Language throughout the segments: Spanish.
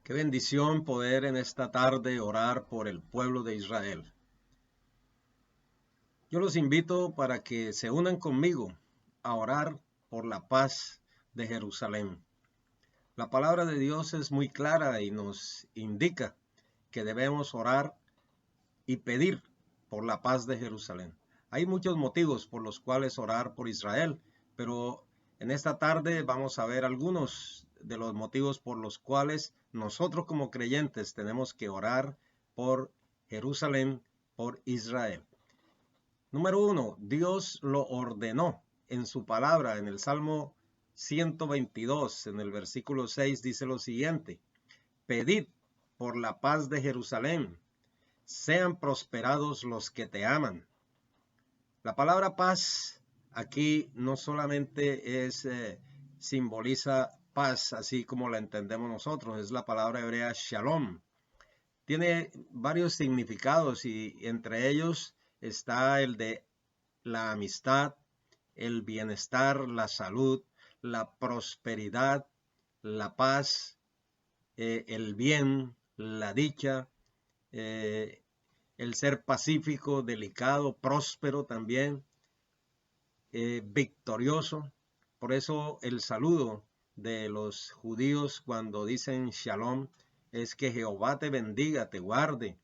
Qué bendición poder en esta tarde orar por el pueblo de Israel. Yo los invito para que se unan conmigo a orar por la paz de Jerusalén. La palabra de Dios es muy clara y nos indica que debemos orar y pedir por la paz de Jerusalén. Hay muchos motivos por los cuales orar por Israel, pero en esta tarde vamos a ver algunos de los motivos por los cuales nosotros como creyentes tenemos que orar por Jerusalén, por Israel. Número 1, Dios lo ordenó en su palabra. En el Salmo 122, en el versículo 6, dice lo siguiente: pedid por la paz de Jerusalén, sean prosperados los que te aman. La palabra paz aquí no solamente simboliza paz así como la entendemos nosotros, es la palabra hebrea shalom. Tiene varios significados y entre ellos está el de la amistad, el bienestar, la salud, la prosperidad, la paz, el bien, la dicha, el ser pacífico, delicado, próspero también, victorioso. Por eso el saludo de los judíos cuando dicen shalom es que Jehová te bendiga, te guarde,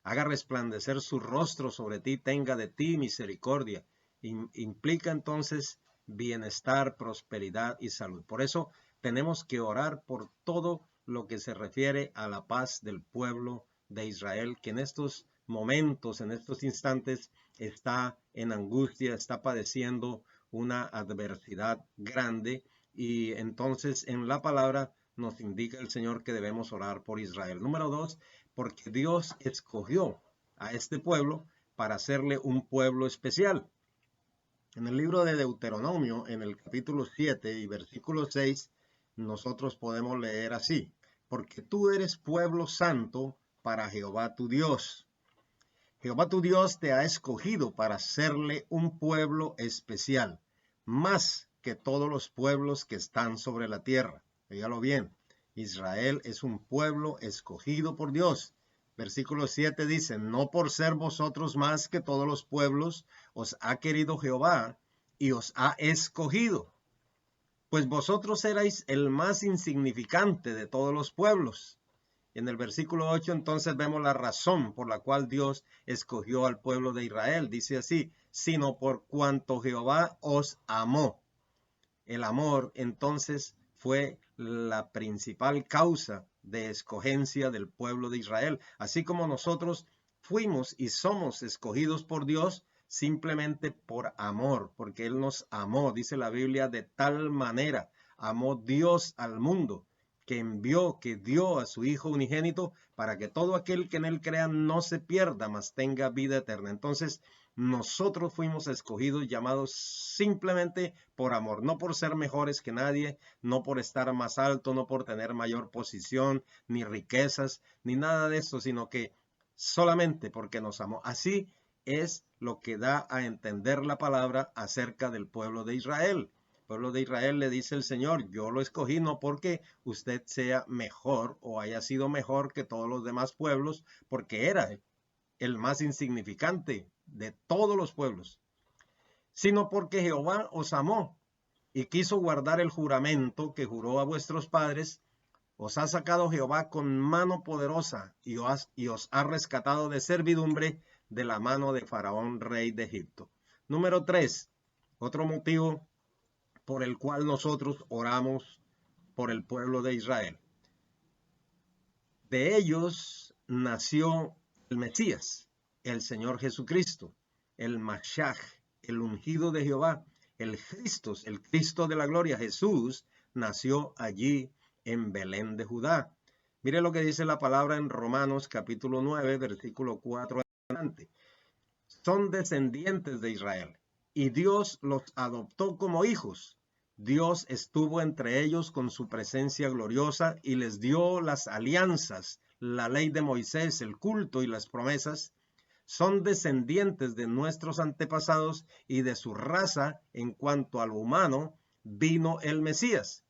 haga resplandecer su rostro sobre ti, tenga de ti misericordia. Implica entonces bienestar, prosperidad y salud. Por eso tenemos que orar por todo lo que se refiere a la paz del pueblo de Israel, que en estos momentos, en estos instantes, está en angustia, está padeciendo una adversidad grande, y entonces en la palabra nos indica el Señor que debemos orar por Israel. Número 2, porque Dios escogió a este pueblo para hacerle un pueblo especial. En el libro de Deuteronomio, en el capítulo 7 y versículo 6, nosotros podemos leer así: porque tú eres pueblo santo para Jehová tu Dios. Jehová tu Dios te ha escogido para hacerle un pueblo especial, más que todos los pueblos que están sobre la tierra. Dígalo bien, Israel es un pueblo escogido por Dios. Versículo 7 dice: no por ser vosotros más que todos los pueblos os ha querido Jehová y os ha escogido, pues vosotros erais el más insignificante de todos los pueblos. En el versículo 8 entonces vemos la razón por la cual Dios escogió al pueblo de Israel. Dice así: sino por cuanto Jehová os amó. El amor entonces fue la principal causa de escogencia del pueblo de Israel. Así como nosotros fuimos y somos escogidos por Dios simplemente por amor, porque Él nos amó. Dice la Biblia: de tal manera amó Dios al mundo, que envió, que dio a su Hijo unigénito, para que todo aquel que en Él crea no se pierda, mas tenga vida eterna. Entonces, nosotros fuimos escogidos, llamados simplemente por amor, no por ser mejores que nadie, no por estar más alto, no por tener mayor posición, ni riquezas, ni nada de eso, sino que solamente porque nos amó. Así es lo que da a entender la palabra acerca del pueblo de Israel. Pueblo de Israel, le dice el Señor: yo lo escogí no porque usted sea mejor o haya sido mejor que todos los demás pueblos, porque era el más insignificante de todos los pueblos, sino porque Jehová os amó y quiso guardar el juramento que juró a vuestros padres. Os ha sacado Jehová con mano poderosa y os ha rescatado de servidumbre de la mano de Faraón, rey de Egipto. Número 3, otro motivo por el cual nosotros oramos por el pueblo de Israel. De ellos nació el Mesías, el Señor Jesucristo, el Mashiach, el ungido de Jehová, el Cristo de la gloria. Jesús nació allí en Belén de Judá. Mire lo que dice la palabra en Romanos capítulo 9, versículo 4 adelante. Son descendientes de Israel y Dios los adoptó como hijos. Dios estuvo entre ellos con su presencia gloriosa y les dio las alianzas, la ley de Moisés, el culto y las promesas. Son descendientes de nuestros antepasados y de su raza en cuanto a lo humano vino el Mesías,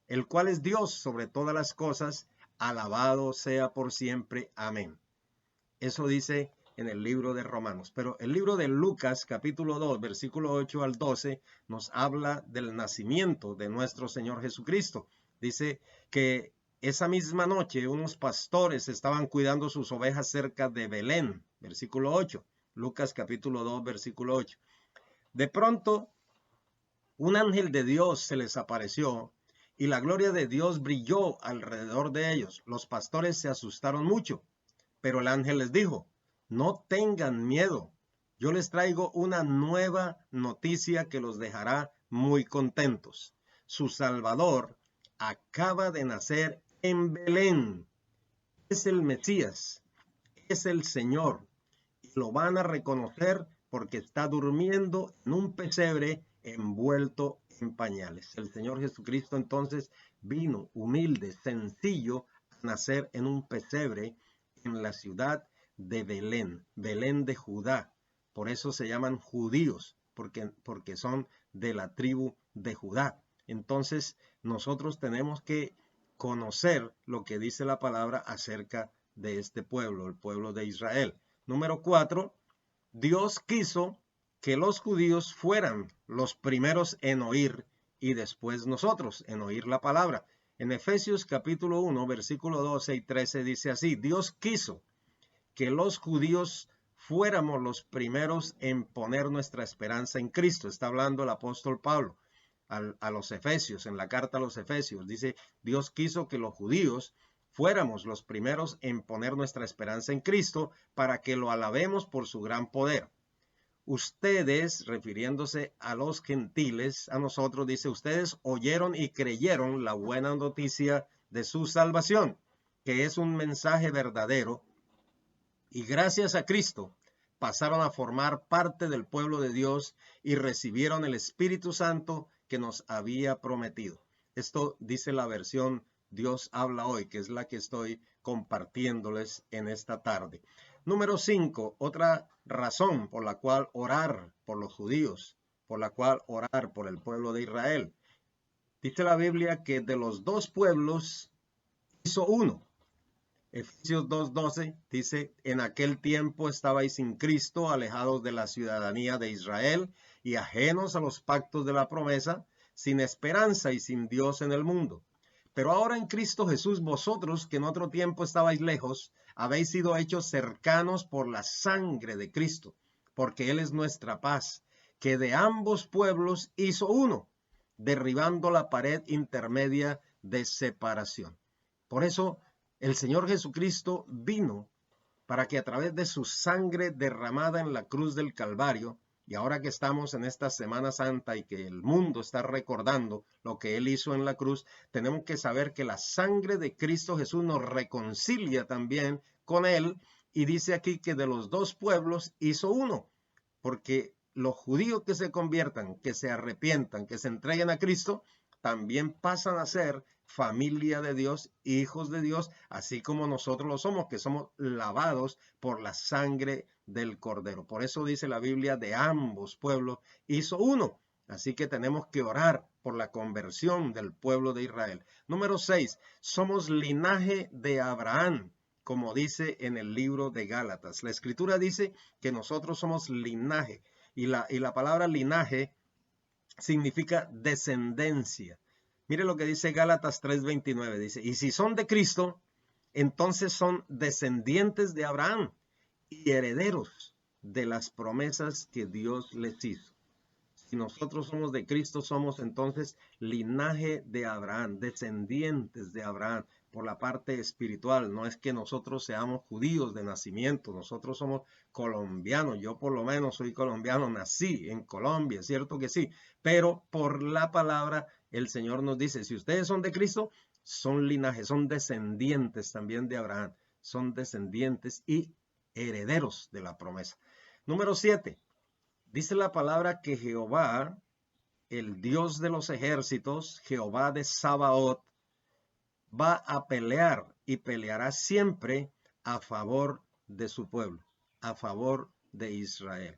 el cual es Dios sobre todas las cosas, alabado sea por siempre. Amén. Eso dice en el libro de Romanos. Pero el libro de Lucas, capítulo 2, versículo 8 al 12, nos habla del nacimiento de nuestro Señor Jesucristo. Dice que esa misma noche unos pastores estaban cuidando sus ovejas cerca de Belén, versículo 8. Lucas capítulo 2, versículo 8. De pronto, un ángel de Dios se les apareció y la gloria de Dios brilló alrededor de ellos. Los pastores se asustaron mucho. Pero el ángel les dijo, no tengan miedo, yo les traigo una nueva noticia que los dejará muy contentos. Su Salvador acaba de nacer en Belén. Es el Mesías, es el Señor. Y lo van a reconocer porque está durmiendo en un pesebre envuelto en pañales. El Señor Jesucristo entonces vino humilde, sencillo, a nacer en un pesebre en la ciudad de Belén, Belén de Judá. Por eso se llaman judíos, porque son de la tribu de Judá. Entonces nosotros tenemos que conocer lo que dice la palabra acerca de este pueblo, el pueblo de Israel. Número 4, Dios quiso que los judíos fueran los primeros en oír y después nosotros en oír la palabra. En Efesios capítulo 1, versículo 12 y 13 dice así, Dios quiso que los judíos fuéramos los primeros en poner nuestra esperanza en Cristo. Está hablando el apóstol Pablo a los Efesios, en la carta a los Efesios. Dice, Dios quiso que los judíos fuéramos los primeros en poner nuestra esperanza en Cristo para que lo alabemos por su gran poder. Ustedes, refiriéndose a los gentiles, a nosotros, dice, ustedes oyeron y creyeron la buena noticia de su salvación, que es un mensaje verdadero, y gracias a Cristo pasaron a formar parte del pueblo de Dios y recibieron el Espíritu Santo que nos había prometido. Esto dice la versión Dios habla hoy, que es la que estoy compartiéndoles en esta tarde. Número 5, otra razón por la cual orar por los judíos, por la cual orar por el pueblo de Israel. Dice la Biblia que de los dos pueblos hizo uno. Efesios 2:12 dice, en aquel tiempo estabais sin Cristo, alejados de la ciudadanía de Israel y ajenos a los pactos de la promesa, sin esperanza y sin Dios en el mundo. Pero ahora en Cristo Jesús, vosotros que en otro tiempo estabais lejos, habéis sido hechos cercanos por la sangre de Cristo, porque Él es nuestra paz, que de ambos pueblos hizo uno, derribando la pared intermedia de separación. Por eso el Señor Jesucristo vino para que a través de su sangre derramada en la cruz del Calvario, y ahora que estamos en esta Semana Santa y que el mundo está recordando lo que Él hizo en la cruz, tenemos que saber que la sangre de Cristo Jesús nos reconcilia también con Él, y dice aquí que de los dos pueblos hizo uno, porque los judíos que se conviertan, que se arrepientan, que se entreguen a Cristo, también pasan a ser familia de Dios, hijos de Dios, así como nosotros lo somos, que somos lavados por la sangre del Cordero. Por eso dice la Biblia, de ambos pueblos hizo uno. Así que tenemos que orar por la conversión del pueblo de Israel. Número 6, somos linaje de Abraham, como dice en el libro de Gálatas. La Escritura dice que nosotros somos linaje, y la palabra linaje significa descendencia. Mire lo que dice Gálatas 3:29, dice, y si son de Cristo, entonces son descendientes de Abraham y herederos de las promesas que Dios les hizo. Si nosotros somos de Cristo, somos entonces linaje de Abraham, descendientes de Abraham, por la parte espiritual. No es que nosotros seamos judíos de nacimiento, nosotros somos colombianos. Yo por lo menos soy colombiano, nací en Colombia, cierto que sí, pero por la palabra el Señor nos dice, si ustedes son de Cristo, son linaje, son descendientes también de Abraham, son descendientes y herederos de la promesa. Número 7. Dice la palabra que Jehová, el Dios de los ejércitos, Jehová de Sabaoth, va a pelear y peleará siempre a favor de su pueblo, a favor de Israel.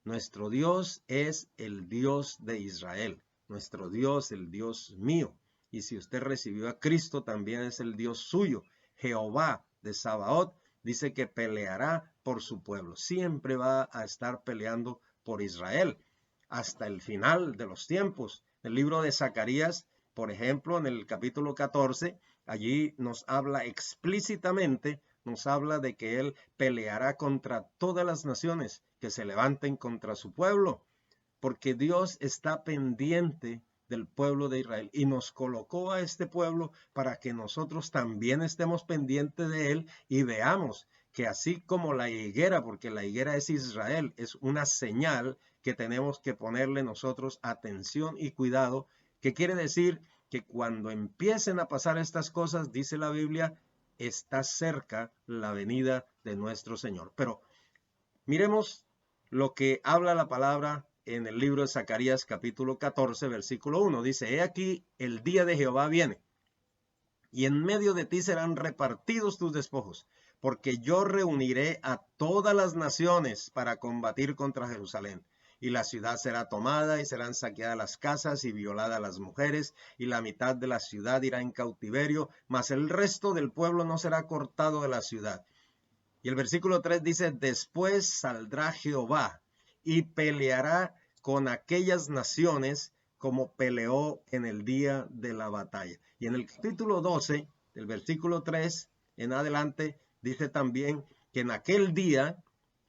Nuestro Dios es el Dios de Israel, nuestro Dios, el Dios mío. y si usted recibió a Cristo, también es el Dios suyo. Jehová de Sabaoth dice que peleará por su pueblo. Siempre va a estar peleando por Israel hasta el final de los tiempos. El libro de Zacarías, por ejemplo, en el capítulo 14, allí nos habla explícitamente, nos habla de que él peleará contra todas las naciones que se levanten contra su pueblo, porque Dios está pendiente del pueblo de Israel y nos colocó a este pueblo para que nosotros también estemos pendientes de él y veamos que así como la higuera, porque la higuera es Israel, es una señal que tenemos que ponerle nosotros atención y cuidado, que quiere decir que cuando empiecen a pasar estas cosas, dice la Biblia, está cerca la venida de nuestro Señor. Pero miremos lo que habla la palabra en el libro de Zacarías capítulo 14, versículo 1. Dice, he aquí el día de Jehová viene, y en medio de ti serán repartidos tus despojos, porque yo reuniré a todas las naciones para combatir contra Jerusalén. Y la ciudad será tomada, y serán saqueadas las casas, y violadas las mujeres, y la mitad de la ciudad irá en cautiverio, mas el resto del pueblo no será cortado de la ciudad. Y el versículo 3 dice, después saldrá Jehová y peleará con aquellas naciones como peleó en el día de la batalla. Y en el capítulo 12, del versículo 3 en adelante, dice también que en aquel día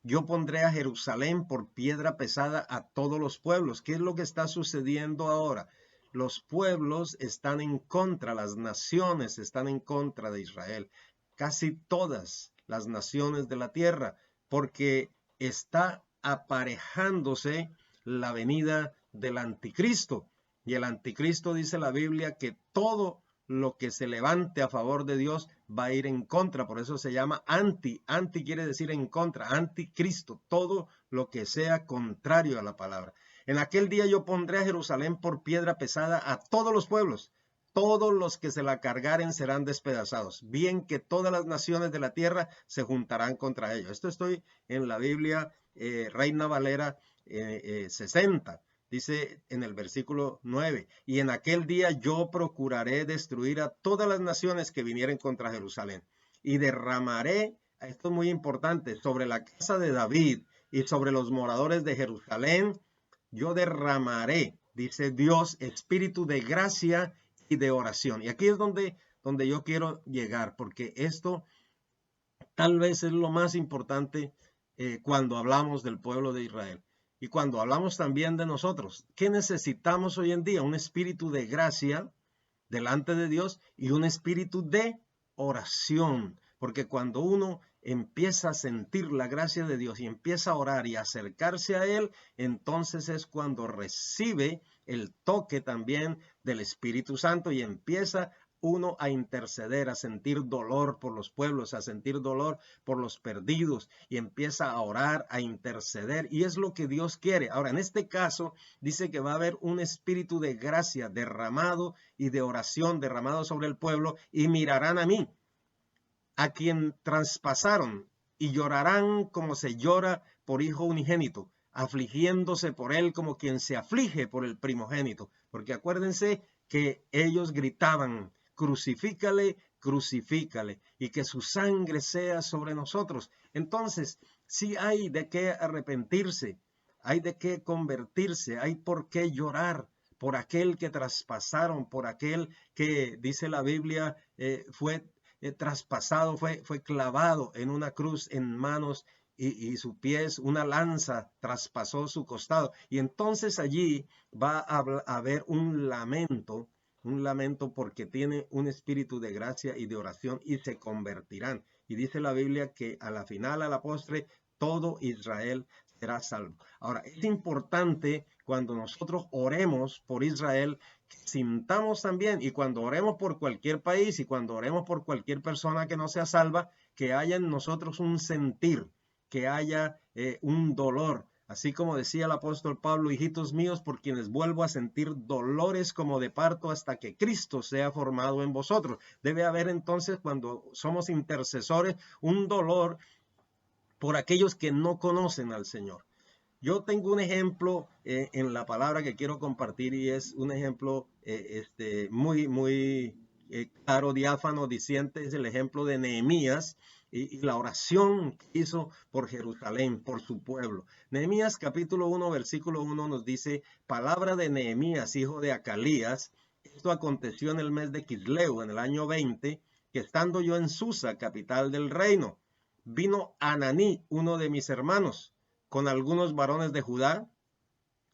yo pondré a Jerusalén por piedra pesada a todos los pueblos. ¿Qué es lo que está sucediendo ahora? Los pueblos están en contra, las naciones están en contra de Israel. Casi todas las naciones de la tierra, porque está aparejándose la venida del anticristo. Y el anticristo, dice la Biblia, que todo lo que se levante a favor de Dios va a ir en contra. Por eso se llama anti. Anti quiere decir en contra. Anticristo. Todo lo que sea contrario a la palabra. En aquel día yo pondré a Jerusalén por piedra pesada a todos los pueblos. Todos los que se la cargaren serán despedazados. Bien que todas las naciones de la tierra se juntarán contra ellos. Esto estoy en la Biblia Reina Valera 60. Dice en el versículo 9, y en aquel día yo procuraré destruir a todas las naciones que vinieren contra Jerusalén. Y derramaré, esto es muy importante, sobre la casa de David y sobre los moradores de Jerusalén, yo derramaré, dice Dios, espíritu de gracia y de oración. Y aquí es donde yo quiero llegar, porque esto tal vez es lo más importante cuando hablamos del pueblo de Israel. Y cuando hablamos también de nosotros, ¿qué necesitamos hoy en día? Un espíritu de gracia delante de Dios y un espíritu de oración. Porque cuando uno empieza a sentir la gracia de Dios y empieza a orar y a acercarse a Él, entonces es cuando recibe el toque también del Espíritu Santo y empieza uno a interceder, a sentir dolor por los pueblos, a sentir dolor por los perdidos y empieza a orar, a interceder y es lo que Dios quiere. Ahora, en este caso dice que va a haber un espíritu de gracia derramado y de oración derramado sobre el pueblo y mirarán a mí, a quien traspasaron y llorarán como se llora por hijo unigénito, afligiéndose por él como quien se aflige por el primogénito. Porque acuérdense que ellos gritaban, crucifícale, crucifícale, y que su sangre sea sobre nosotros. Entonces, sí hay de qué arrepentirse, hay de qué convertirse, hay por qué llorar por aquel que traspasaron, por aquel que, dice la Biblia, fue traspasado, fue clavado en una cruz en manos y sus pies, una lanza traspasó su costado. Y entonces allí va a haber un lamento porque tiene un espíritu de gracia y de oración y se convertirán. Y dice la Biblia que a la final, a la postre, todo Israel será salvo. Ahora, es importante cuando nosotros oremos por Israel, que sintamos también, y cuando oremos por cualquier país y cuando oremos por cualquier persona que no sea salva, que haya en nosotros un sentir, que haya un dolor. Así como decía el apóstol Pablo, hijitos míos, por quienes vuelvo a sentir dolores como de parto hasta que Cristo sea formado en vosotros. Debe haber entonces, cuando somos intercesores, un dolor por aquellos que no conocen al Señor. Yo tengo un ejemplo en la palabra que quiero compartir y es un ejemplo muy claro, diáfano, diciente, es el ejemplo de Nehemías y la oración que hizo por Jerusalén, por su pueblo. Nehemías capítulo 1, versículo 1 nos dice, palabra de Nehemías, hijo de Acalías, esto aconteció en el mes de Quisleu, en el año 20, que estando yo en Susa, capital del reino, vino Ananí, uno de mis hermanos, con algunos varones de Judá,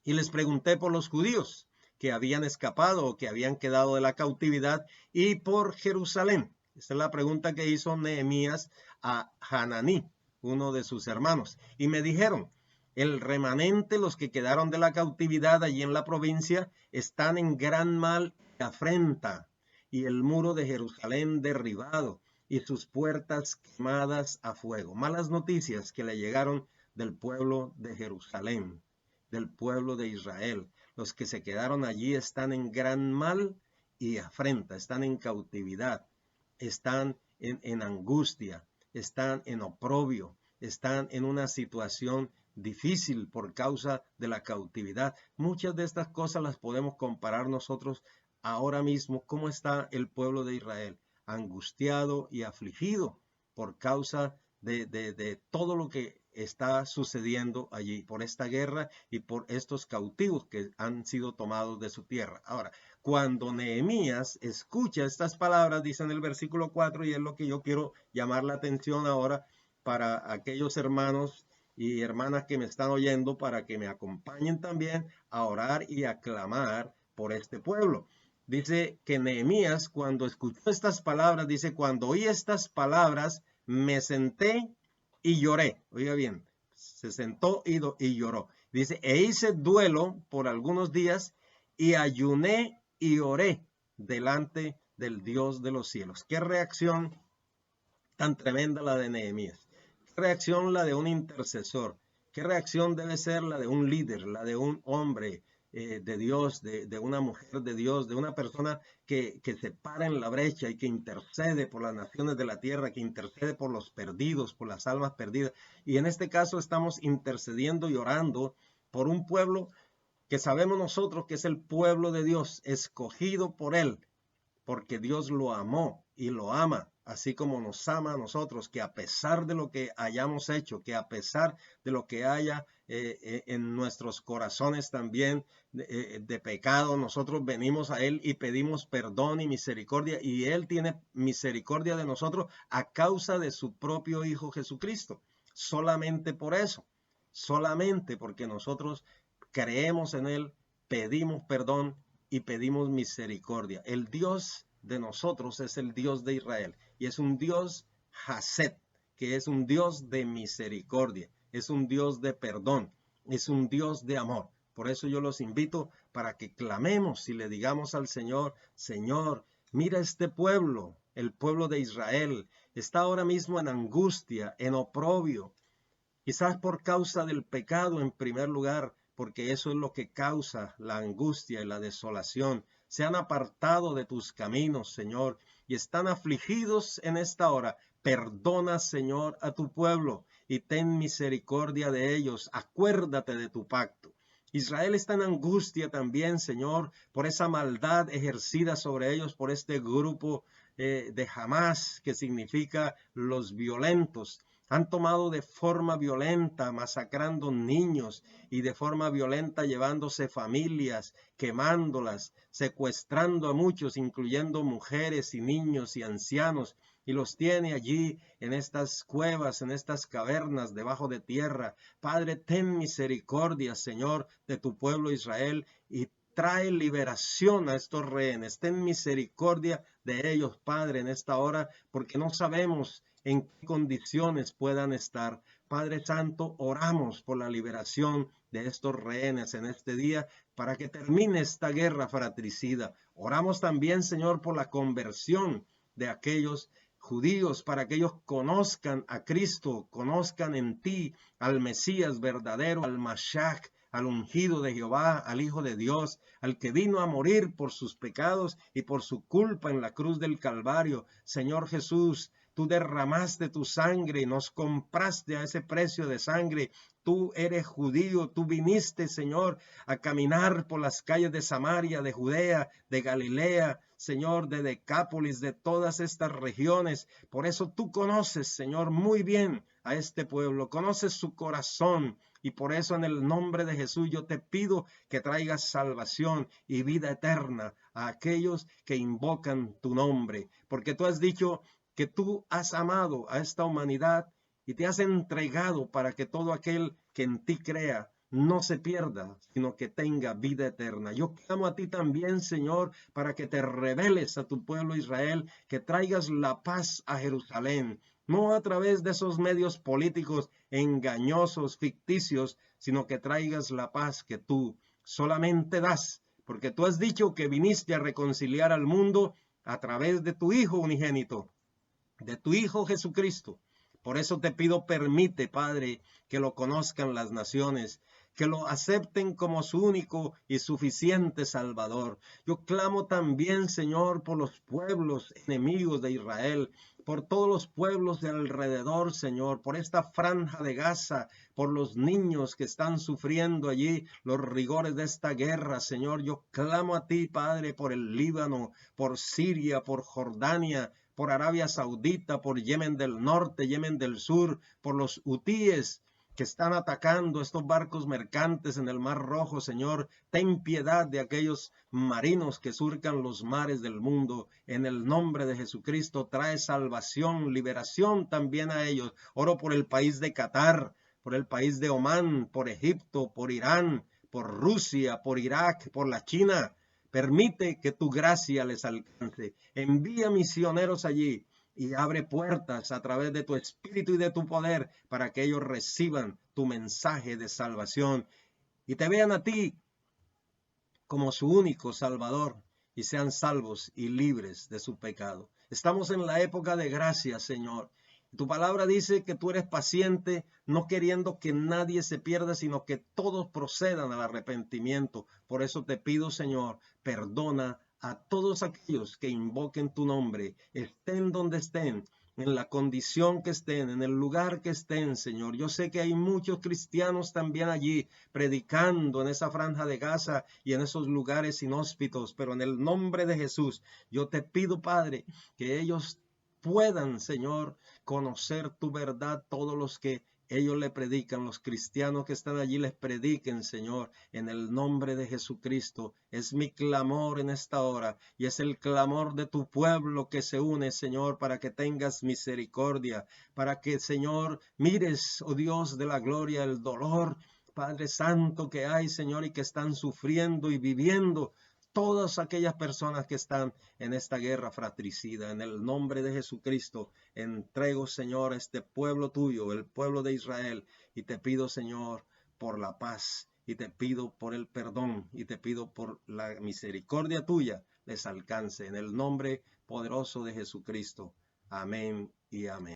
y les pregunté por los judíos que habían escapado o que habían quedado de la cautividad y por Jerusalén. Esta es la pregunta que hizo Nehemías a Hananí, uno de sus hermanos. Y me dijeron, el remanente, los que quedaron de la cautividad allí en la provincia, están en gran mal y afrenta, y el muro de Jerusalén derribado, y sus puertas quemadas a fuego. Malas noticias que le llegaron del pueblo de Jerusalén, del pueblo de Israel. Los que se quedaron allí están en gran mal y afrenta, están en cautividad, están en angustia, están en oprobio, están en una situación difícil por causa de la cautividad. Muchas de estas cosas las podemos comparar nosotros ahora mismo. ¿Cómo está el pueblo de Israel? Angustiado y afligido por causa de todo lo que está sucediendo allí, por esta guerra y por estos cautivos que han sido tomados de su tierra. Ahora, cuando Nehemías escucha estas palabras, dice en el versículo 4, y es lo que yo quiero llamar la atención ahora para aquellos hermanos y hermanas que me están oyendo, para que me acompañen también a orar y a clamar por este pueblo. Dice que Nehemías, cuando escuchó estas palabras, dice, cuando oí estas palabras, me senté y lloré. Oiga bien, se sentó y lloró. Dice, e hice duelo por algunos días y ayuné y oré delante del Dios de los cielos. Qué reacción tan tremenda la de Nehemías. Qué reacción la de un intercesor. Qué reacción debe ser la de un líder, la de un hombre de Dios, de una mujer de Dios, de una persona que se para en la brecha y que intercede por las naciones de la tierra, que intercede por los perdidos, por las almas perdidas. Y en este caso estamos intercediendo y orando por un pueblo que sabemos nosotros que es el pueblo de Dios, escogido por Él, porque Dios lo amó y lo ama, así como nos ama a nosotros, que a pesar de lo que hayamos hecho, que a pesar de lo que haya en nuestros corazones también de pecado, nosotros venimos a Él y pedimos perdón y misericordia, y Él tiene misericordia de nosotros a causa de su propio Hijo Jesucristo. Solamente por eso, solamente porque nosotros creemos en Él, pedimos perdón y pedimos misericordia. El Dios de nosotros es el Dios de Israel y es un Dios Haset, que es un Dios de misericordia, es un Dios de perdón, es un Dios de amor. Por eso yo los invito para que clamemos y le digamos al Señor, Señor, mira este pueblo, el pueblo de Israel, está ahora mismo en angustia, en oprobio, quizás por causa del pecado en primer lugar, porque eso es lo que causa la angustia y la desolación. Se han apartado de tus caminos, Señor, y están afligidos en esta hora. Perdona, Señor, a tu pueblo y ten misericordia de ellos. Acuérdate de tu pacto. Israel está en angustia también, Señor, por esa maldad ejercida sobre ellos por este grupo de Hamás, que significa los violentos. Han tomado de forma violenta, masacrando niños y de forma violenta llevándose familias, quemándolas, secuestrando a muchos, incluyendo mujeres y niños y ancianos, y los tiene allí en estas cuevas, en estas cavernas debajo de tierra. Padre, ten misericordia, Señor, de tu pueblo Israel y trae liberación a estos rehenes. Ten misericordia de ellos, Padre, en esta hora, porque no sabemos en qué condiciones puedan estar. Padre Santo, oramos por la liberación de estos rehenes en este día para que termine esta guerra fratricida. Oramos también, Señor, por la conversión de aquellos judíos, para que ellos conozcan a Cristo, conozcan en ti al Mesías verdadero, al Mashiach, al ungido de Jehová, al Hijo de Dios, al que vino a morir por sus pecados y por su culpa en la cruz del Calvario. Señor Jesús, tú derramaste tu sangre y nos compraste a ese precio de sangre. Tú eres judío, tú viniste, Señor, a caminar por las calles de Samaria, de Judea, de Galilea, Señor, de Decápolis, de todas estas regiones. Por eso tú conoces, Señor, muy bien a este pueblo, conoces su corazón. Y por eso en el nombre de Jesús yo te pido que traigas salvación y vida eterna a aquellos que invocan tu nombre. Porque tú has dicho que tú has amado a esta humanidad y te has entregado para que todo aquel que en ti crea no se pierda, sino que tenga vida eterna. Yo clamo a ti también, Señor, para que te reveles a tu pueblo Israel, que traigas la paz a Jerusalén, no a través de esos medios políticos engañosos, ficticios, sino que traigas la paz que tú solamente das, porque tú has dicho que viniste a reconciliar al mundo a través de tu Hijo unigénito, de tu Hijo Jesucristo. Por eso te pido, permite, Padre, que lo conozcan las naciones, que lo acepten como su único y suficiente Salvador. Yo clamo también, Señor, por los pueblos enemigos de Israel, por todos los pueblos de alrededor, Señor, por esta franja de Gaza, por los niños que están sufriendo allí los rigores de esta guerra, Señor. Yo clamo a ti, Padre, por el Líbano, por Siria, por Jordania, por Arabia Saudita, por Yemen del Norte, Yemen del Sur, por los hutíes que están atacando estos barcos mercantes en el Mar Rojo, Señor. Ten piedad de aquellos marinos que surcan los mares del mundo. En el nombre de Jesucristo, trae salvación, liberación también a ellos. Oro por el país de Qatar, por el país de Omán, por Egipto, por Irán, por Rusia, por Irak, por la China. Permite que tu gracia les alcance. Envía misioneros allí y abre puertas a través de tu espíritu y de tu poder para que ellos reciban tu mensaje de salvación y te vean a ti como su único Salvador y sean salvos y libres de su pecado. Estamos en la época de gracia, Señor. Tu palabra dice que tú eres paciente, no queriendo que nadie se pierda, sino que todos procedan al arrepentimiento. Por eso te pido, Señor, perdona a todos aquellos que invoquen tu nombre, estén donde estén, en la condición que estén, en el lugar que estén, Señor. Yo sé que hay muchos cristianos también allí predicando en esa franja de Gaza y en esos lugares inhóspitos, pero en el nombre de Jesús, yo te pido, Padre, que ellos puedan, Señor, conocer tu verdad, todos los que ellos le predican, los cristianos que están allí les prediquen, Señor, en el nombre de Jesucristo. Es mi clamor en esta hora y es el clamor de tu pueblo que se une, Señor, para que tengas misericordia, para que, Señor, mires, oh Dios de la gloria, el dolor, Padre Santo, que hay, Señor, y que están sufriendo y viviendo todas aquellas personas que están en esta guerra fratricida. En el nombre de Jesucristo, entrego, Señor, a este pueblo tuyo, el pueblo de Israel, y te pido, Señor, por la paz, y te pido por el perdón, y te pido por la misericordia tuya les alcance. En el nombre poderoso de Jesucristo. Amén y amén.